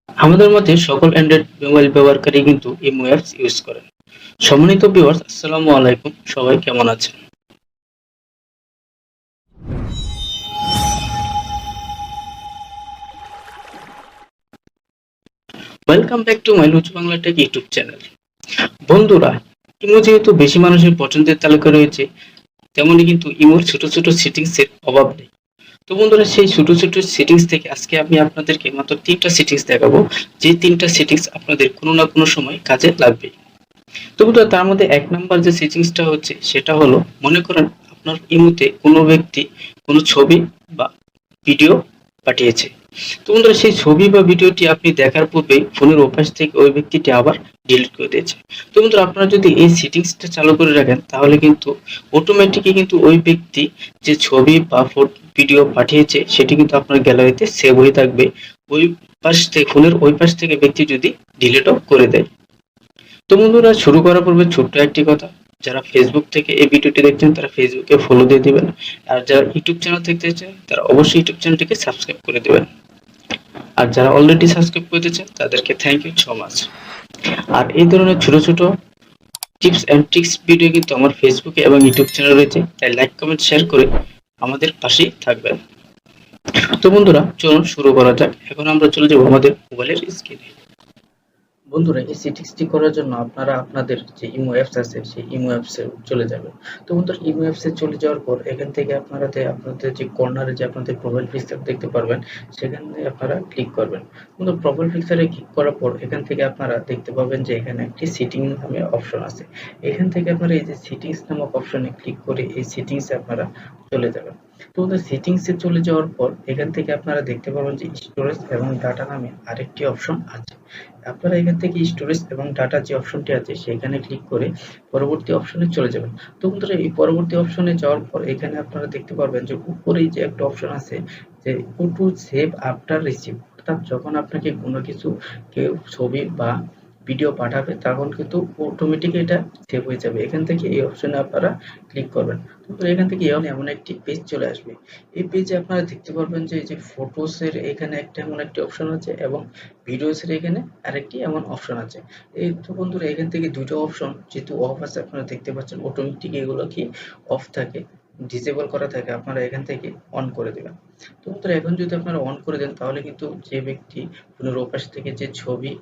আমাদের মধ্যে সকল অ্যান্ড্রয়েড মোবাইল ব্যবহারকারী কিন্তু ইমো অ্যাপস ইউজ করে। সম্মানিত ভিউয়ার্স, আসসালামু আলাইকুম। সবাই কেমন আছেন? Welcome back to my Luchu Bangla tech YouTube channel. বন্ধুরা, ইমো যেহেতু বেশি মানুষের পছন্দের তালিকা রয়েছে, তেমনি কিন্তু ইমোর ছোট ছোট সেটিংস এর অভাব নেই। তো বন্ধুরা, সেই ছোট ছোট সেটিংস থেকে আজকে আমি আপনাদেরকে মাত্র 3টা সেটিংস দেখাবো, যে 3টা সেটিংস আপনাদের কোনো না কোনো সময় কাজে লাগবে। তো বন্ধুরা, তার মধ্যে 1 নাম্বার যে সেটিংসটা হচ্ছে সেটা হলো, মনে করেন আপনার ইমোতে কোনো ব্যক্তি কোনো ছবি বা ভিডিও পাঠিয়েছে। তো বন্ধুরা, সেই ছবি বা ভিডিওটি আপনি দেখার পূর্বেই ফোনের ওপাশ থেকে ওই ব্যক্তিটি আবার ডিলিট করে দিয়েছে। তো বন্ধুরা, আপনারা যদি এই সেটিংসটা চালু করে রাখেন তাহলে কিন্তু অটোমেটিকই কিন্তু ওই ব্যক্তি যে ছবি বা ভিডিও পাঠিয়েছে সেটি কিন্তু আপনার গ্যালারিতে সেভ হয়ে থাকবে। ওই পাশ থেকে ফোনের ওই পাশ থেকে ব্যক্তি যদি ডিলিটও করে দেয়। তো বন্ধুরা, শুরু করার পূর্বে ছোট্ট একটি কথা, যারা ফেসবুক থেকে এই ভিডিওটি দেখছেন তারা ফেসবুকে ফলো দিয়ে দিবেন, আর যারা ইউটিউব চ্যানেল থেকে দেখছেন তারা অবশ্যই ইউটিউব চ্যানেলটিকে সাবস্ক্রাইব করে দিবেন। আর যারা অলরেডি সাবস্ক্রাইব করে দিয়েছেন তাদেরকে থ্যাংক ইউ সো মাচ। আর এই ধরনের ছোট ছোট টিপস এন্ড ট্রিক্স ভিডিও কিন্তু আমার ফেসবুকে এবং ইউটিউব চ্যানেল রয়েছে, তাই লাইক কমেন্ট শেয়ার করে আমাদের পাশেই থাকবেন। তো বন্ধুরা, চলুন শুরু করা যাক। এখন আমরা চলে যাব আমাদের মোবাইলের স্ক্রিনে। বন্ধুরা, এই সেটিংসটি করার জন্য আপনারা আপনাদের যে ইমো অ্যাপস আছে সেই ইমো অ্যাপসে চলে যাবেন। তো বন্ধুরা, ইমো অ্যাপসে চলে যাওয়ার পর এখান থেকে আপনারা আপনাদের যে কর্নারে যে আপনাদের প্রোফাইল পিকচার দেখতে পারবেন, সেখানে আপনারা ক্লিক করবেন। বন্ধুরা, প্রোফাইল পিকচারে ক্লিক করার পর এখান থেকে আপনারা দেখতে পাবেন যে এখানে একটি সেটিং নামে অপশন আছে। এখান থেকে আপনারা এই যে সেটিংস নামক অপশনে ক্লিক করে এই সেটিংসে আপনারা চলে যাবেন। তো বন্ধুরা, সেটিংসে চলে যাওয়ার পর এখান থেকে আপনারা দেখতে পাবেন যে স্টোরেজ এবং ডাটা নামে আরেকটি অপশন আছে। আপনারা এখান থেকে স্টোরেজ এবং ডাটা যে অপশনটি আছে সেখানে ক্লিক করে পরবর্তী অপশনে চলে যাবেন। তো বন্ধুরা, এই পরবর্তী অপশনে যাওয়ার পর এখানে আপনারা দেখতে পারবেন যে উপরেই যে একটা অপশন আছে যে টু সেভ আফটার রিসিভ, অর্থাৎ যখন আপনাকে কোনো কিছু কেউ ছবি বা ভিডিও পাঠাবে তখন কিন্তু অটোমেটিক এটা সেভ হয়ে যাবে। এখান থেকে এই অপশনে আপনারা ক্লিক করবেন। তো এখান থেকে এমন একটি পেজ চলে আসবে। এই পেজে আপনারা দেখতে পারবেন যে এই যে ফটোস এর এখানে একটা এমন একটি অপশন আছে এবং ভিডিওস এর এখানে আরেকটি এমন অপশন আছে। এই তো বন্ধুরা, এখান থেকে দুটো অপশন যেহেতু অফ আছে, আপনারা দেখতে পাচ্ছেন অটোমেটিক এগুলো কি অফ থাকে, ডিসেবল করা থাকে, আপনারা এখান থেকে অন করে দিবেন। তো বন্ধুরা, এখন যদি আপনারা অন করে দেন তাহলে কিন্তু যে ব্যক্তি ফোনের ওপাশ থেকে যে ছবি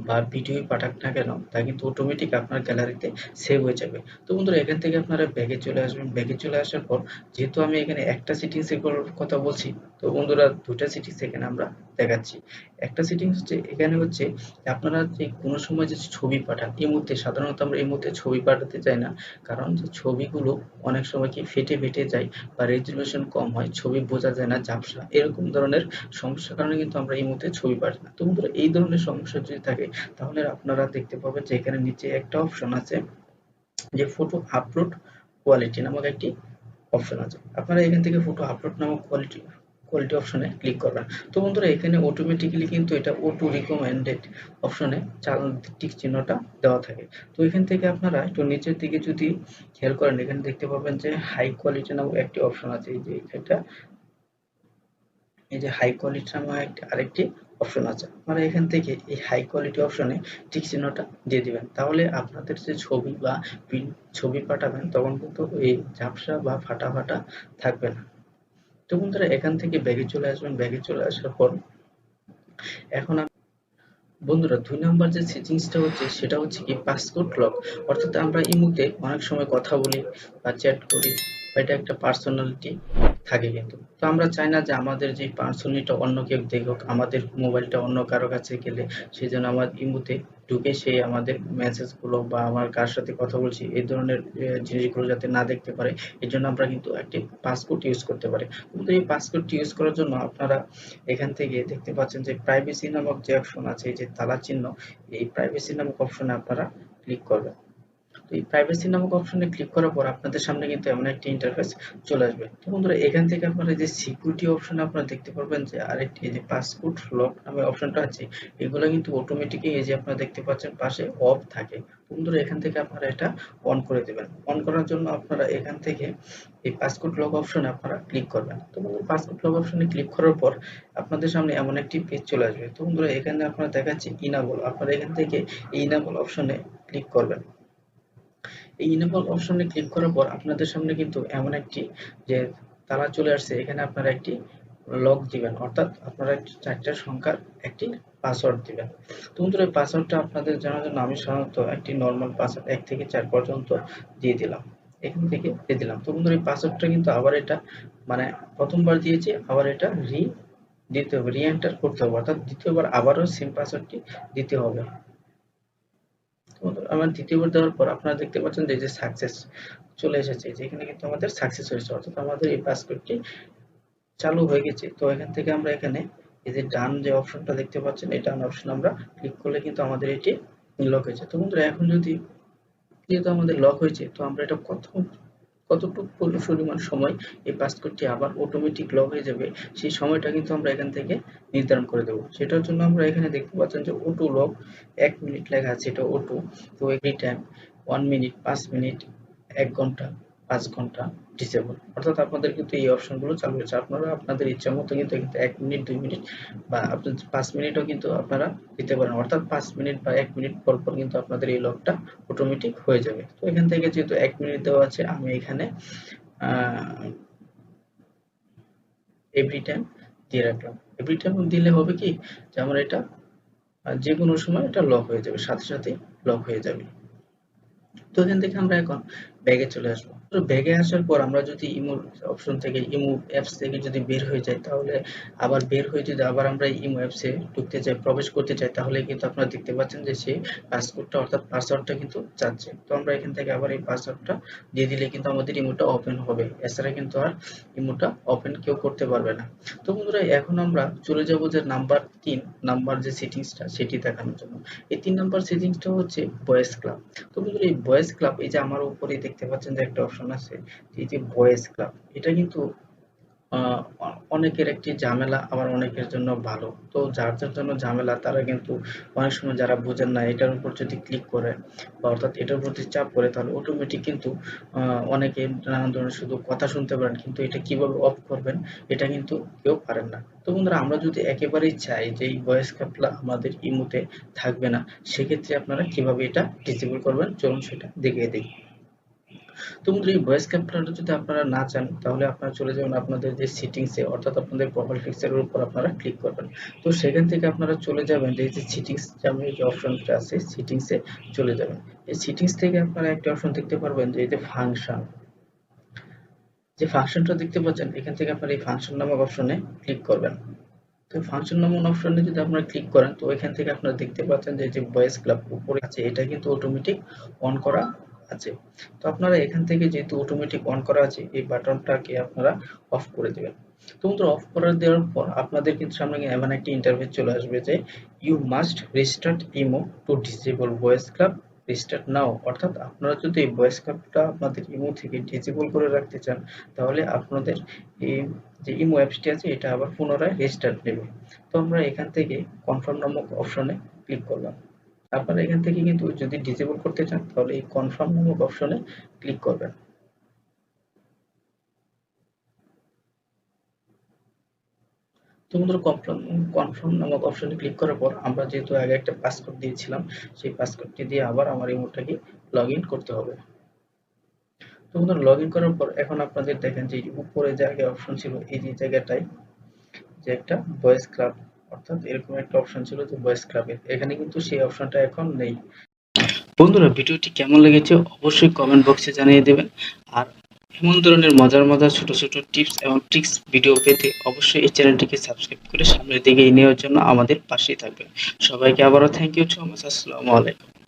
বা ভিডিও পাঠাক না কেন তা কিন্তু অটোমেটিক আপনার গ্যালারিতে সেভ হয়ে যাবে। তো বন্ধুরা, এখান থেকে আপনারা ব্যাগে চলে আসবেন। ব্যাগে চলে আসার পর যেহেতু আমি এখানে একটা সেটিংস এর কথা বলছি, তো বন্ধুরা দুটা সেটিংস এখানে আমরা দেখাচ্ছি। একটা সেটিংস হচ্ছে এখানে হচ্ছে আপনারা যে কোনো সময় যে ছবি পাঠান, এই মুহূর্তে সাধারণত আমরা এই মুহূর্তে ছবি পাঠাতে চাই না, কারণ যে ছবিগুলো অনেক সময় কি ফেটে ফেটে যায় বা রেজুলেশন কম হয়, ছবি বোঝা যায় না, ঝাপসা এরকম ধরনের সমস্যার কারণে কিন্তু আমরা এই মুহূর্তে ছবি পাঠাই না। তো বন্ধুরা, এই ধরনের সমস্যা যদি থাকে তাহলে আপনারা দেখতে পাবেন যে এখানে নিচে একটা অপশন আছে যে ফটো আপলোড কোয়ালিটি নামক একটি অপশন আছে। আপনারা এখান থেকে ফটো আপলোড নামক কোয়ালিটি কোয়ালিটি অপশনে ক্লিক করবেন। তো বন্ধুরা, এখানে অটোমেটিক্যালি কিন্তু এটা অটো রিকমেন্ডেড অপশনে টিক চিহ্নটা দেওয়া থাকে। তো এখান থেকে আপনারা একটু নিচের দিকে যদি খেয়াল করেন, এখানে দেখতে পাবেন যে হাই কোয়ালিটি নামক একটি অপশন আছে। এই যে এটা, এই যে হাই কোয়ালিটি নামক আরেকটি অপশন আছে। আপনারা এখান থেকে এই হাই কোয়ালিটি অপশনে টিক চিহ্নটা দিয়ে দিবেন, তাহলে আপনাদের যে ছবি বা ছবি পাঠাবেন তখন কিন্তু এই ঝাপসা বা ফাটা ফাটা থাকবে না। তো বন্ধুরা, এখান থেকে ব্যাগে চলে আসবেন। ব্যাগে চলে আসার পর এখন বন্ধুরা, ২ নাম্বার যে সেটিংসটা হচ্ছে সেটা হচ্ছে কি পাসকোড লক। অর্থাৎ আমরা ইমোতে অনেক সময় কথা বলি বা চ্যাট করি, বা এটা একটা পার্সোনালিটি থাকে কিন্তু। তো আমরা চাই না যে আমাদের যে পার্সোনালিটা অন্য কেউ দেখুক, আমাদের মোবাইলটা অন্য কারো কাছে গেলে সে যেন আমার ইমোতে ঢুকে সে আমাদের মেসেজগুলো বা আমার কার সাথে কথা বলছি এই ধরনের জিনিসগুলো যাতে না দেখতে পারে। এজন্য আমরা কিন্তু একটি পাসকোড ইউজ করতে পারি। কিন্তু এই পাসকোডটি ইউজ করার জন্য আপনারা এখান থেকে দেখতে পাচ্ছেন যে প্রাইভেসি নামক যে অপশন আছে, এই যে তালা চিহ্ন, এই প্রাইভেসি নামক অপশনে আপনারা ক্লিক করবেন। তো এই প্রাইভেসি নামক অপশনে ক্লিক করার পর আপনাদের সামনে কিন্তু এমন একটি ইন্টারফেস চলে আসবে। তো বন্ধুরা এখান থেকে আপনারা যে সিকিউরিটি অপশনে আপনারা দেখতে পারবেন যে আরেকটি এই যে পাসকোড লক নামে অপশনটা আছে, এগুলো কিন্তু অটোমেটিকই এই যে আপনারা দেখতে পাচ্ছেন পাশে অফ থাকে। তো বন্ধুরা এখান থেকে আপনারা এটা অন করে দেবেন। অন করার জন্য আপনারা এখান থেকে এই পাসকোড লক অপশনে আপনারা ক্লিক করবেন। তো বন্ধুরা পাসকোড লক অপশনে ক্লিক করার পর আপনাদের সামনে এমন একটি পেজ চলে আসবে। তো বন্ধুরা এখানে আপনারা দেখাচ্ছে ইনাবল, আপনারা এখান থেকে এই ইনাবল অপশনে ক্লিক করবেন। এই ইনেবল অপশনে ক্লিক করার পর আপনাদের সামনে কিন্তু এমন একটি যে তালা চলে আসছে, এখানে আপনারা একটি লক দিবেন, অর্থাৎ আপনারা একটি 4টা সংখ্যার একটি পাসওয়ার্ড দিবেন। তো বন্ধুরা এই পাসওয়ার্ডটা আপনাদের জানার জন্য আমি সাধারণত একটি নরমাল পাসওয়ার্ড 1 থেকে 4 পর্যন্ত দিয়ে দিলাম, এখান থেকে দিয়ে দিলাম। তো বন্ধুরা এই পাসওয়ার্ডটা কিন্তু আবার এটা মানে প্রথমবার দিয়েছি, আবার এটা দিতে হবে, রি এন্টার করতে হবে, অর্থাৎ দ্বিতীয়বার আবারও সেম পাসওয়ার্ডটি দিতে হবে। আমার দ্বিতীয়বার দেওয়ার পর আপনারা দেখতে পাচ্ছেন যে এই যে সাকসেস চলে এসেছে, যে এখানে কিন্তু আমাদের সাকসেস হয়েছে, অর্থাৎ আমাদের এই পাসওয়ার্ডটি চালু হয়ে গেছে। তো এখান থেকে আমরা এখানে এই যে ডান যে অপশনটা দেখতে পাচ্ছেন, এই ডান অপশন আমরা ক্লিক করলে কিন্তু আমাদের এটি লক হয়েছে। তো বন্ধুরা এখন যদি যেহেতু আমাদের লক হয়েছে, তো আমরা এটা কতটুকু পরিমাণ সময় এই পাসওয়ার্ডটি আবার অটোমেটিক লক হয়ে যাবে, সেই সময়টা কিন্তু আমরা এখান থেকে নির্ধারণ করে দেবো। সেটার জন্য আমরা এখানে দেখতে পাচ্ছেন যে অটো লক 1 মিনিট লেখা আছে, এটা অটো। তো এভরি টাইম 1 মিনিট, 5 মিনিট, 1 ঘন্টা, 5 ঘন্টা ডিসেবল, অর্থাৎ আপনাদের কিন্তু এই অপশনগুলো চালু হয়েছে। আপনারা আপনাদের ইচ্ছা মতো কিন্তু 1 মিনিট, 2 মিনিট বা আপনার 5 মিনিটও কিন্তু আপনারা দিতে পারেন, অর্থাৎ 5 মিনিট বা 1 মিনিট পর পর কিন্তু আপনাদের এই লকটা অটোমেটিক হয়ে যাবে। তো এখান থেকে যেহেতু 1 মিনিট দেওয়া আছে, আমি এখানে এভরি টাইম দিয়ে রাখলাম। এভরি টাইম দিলে হবে কি যে আমার এটা যে কোনো সময় এটা লক হয়ে যাবে, সাথে সাথে লক হয়ে যাবে। তো এখান থেকে আমরা এখন ব্যাগে চলে আসবো। তো ব্যাগে আসার পর আমরা যদি ইমো অপশন থেকে, ইমো অ্যাপস থেকে যদি বের হয়ে যাই, তাহলে আবার বের হয়ে যদি আবার আমরা ইমো অ্যাপসে ঢুকতে চাই, প্রবেশ করতে চাই, তাহলে কিন্তু আপনারা দেখতে পাচ্ছেন যে সেই পাসওয়ার্ডটা অর্থাৎ পাসওয়ার্ডটা কিন্তু চাচ্ছে। তো আমরা এখান থেকে আবার এই পাসওয়ার্ডটা দিয়ে দিলে কিন্তু আমাদের ইমোটা ওপেন হবে, এছাড়া কিন্তু আর ইমোটা ওপেন কেউ করতে পারবে না। তো বন্ধুরা এখন আমরা চলে যাব যে নাম্বার 3 নাম্বার যে সেটিংসটা সেটি দেখানোর জন্য। এই 3 নাম্বার সেটিংসটা হচ্ছে ভয়েস ক্লাব। তো বন্ধুরা এই ভয়েস ক্লাব, এই যে আমার উপরে দেখতে পাচ্ছেন যে একটা অপশন আছে, এই যে ভয়েস ক্লাব, এটা কিন্তু অনেকের একটি ঝামেলা, আবার অনেকের জন্য ভালো। তো যার যার জন্য ঝামেলা তারা কিন্তু অনেক সময় যারা বোঝেন না, এটার উপর যদি ক্লিক করে বা অর্থাৎ এটার প্রতি চাপ করে, তাহলে অটোমেটিক কিন্তু অনেকে নানান ধরনের শুধু কথা শুনতে পারেন, কিন্তু এটা কিভাবে অফ করবেন এটা কিন্তু কেউ পারেন না। তো বন্ধুরা আমরা যদি একেবারেই চাই যে এই ভয়েস ক্যাপটা আমাদের ইমোতে থাকবে না, সেক্ষেত্রে আপনারা কিভাবে এটা ডিসেবল করবেন চলুন সেটা দেখিয়ে দিই। তো বন্ধুরা এই ভয়েস ক্যাপচারটা যদি আপনারা না চান, তাহলে আপনারা চলে যাবেন আপনাদের যে সেটিংসে, অর্থাৎ আপনাদের প্রোফাইল পিকচারের উপর আপনারা ক্লিক করবেন। তো সেখান থেকে আপনারা চলে যাবেন যে সেটিংস নামে যে অপশনটা আছে, সেটিংসে চলে যাবেন। এই সেটিংস থেকে আপনারা একটা অপশন দেখতে পারবেন যে এই যে ফাংশন, যে ফাংশনটা দেখতে পাচ্ছেন, এখান থেকে আপনারা এই ফাংশন নামক অপশনে ক্লিক করবেন। তো ফাংশন নামক অপশনে যদি আপনারা ক্লিক করেন, তো এখান থেকে আপনারা দেখতে পাচ্ছেন যে যে ভয়েস ক্লাব উপরে আছে, এটা কিন্তু অটোমেটিক অন করা আছে। তো আপনারা এখান থেকে যেহেতু অটোমেটিক অন করা আছে, এই বাটনটাকে আপনারা অফ করে দিবেন। তো বন্ধুরা অফ করে দেওয়ার পর আপনাদের কিন্তু সামনে এমন একটি ইন্টারফেস চলে আসবে যে you must restart imo to disable voice club restart now, অর্থাৎ আপনারা যদি এই ভয়েস ক্লাবটা আপনাদের ইমো থেকে ডিসেবল করে রাখতে চান, তাহলে আপনাদের এই যে ইমো অ্যাপসটি আছে এটা আবার পুনরায় রিস্টার্ট নেবে। তো আমরা এখান থেকে কনফার্ম নামক অপশনে ক্লিক করলাম। আপনারা এখান থেকে কিন্তু যদি ডিসেবল করতে চান, তাহলে এই কনফার্ম নামক অপশনে ক্লিক করবেন। তো বন্ধুরা কনফার্ম নামক অপশনে ক্লিক করার পর আমরা যেহেতু আগে একটা পাসকোড দিয়েছিলাম, সেই পাসকোডটি দিয়ে আবার আমার ইমোটাকে লগ ইন করতে হবে। তো বন্ধুরা লগ ইন করার পর এখন আপনাদের দেখেন যে উপরে যে আগে অপশন ছিল, এই যে জায়গাটায় যে একটা ভয়েস ক্লাব, অর্থাৎ এরকম একটা অপশন ছিল যে ভয়েস ক্লাবের, এখানে কিন্তু সেই অপশনটা এখন নেই। বন্ধুরা ভিডিওটি কেমন লেগেছে অবশ্যই কমেন্ট বক্সে জানিয়ে দেবেন। আর এমন ধরনের মজার মজার ছোট ছোট টিপস এবং ট্রিক্স ভিডিও পেতে অবশ্যই এই চ্যানেলটিকে সাবস্ক্রাইব করে সামনের দিকে এগিয়ে নেওয়ার জন্য আমাদের পাশেই থাকবেন। সবাইকে আবারও থ্যাংক ইউ সো মাচ। আসসালামু আলাইকুম।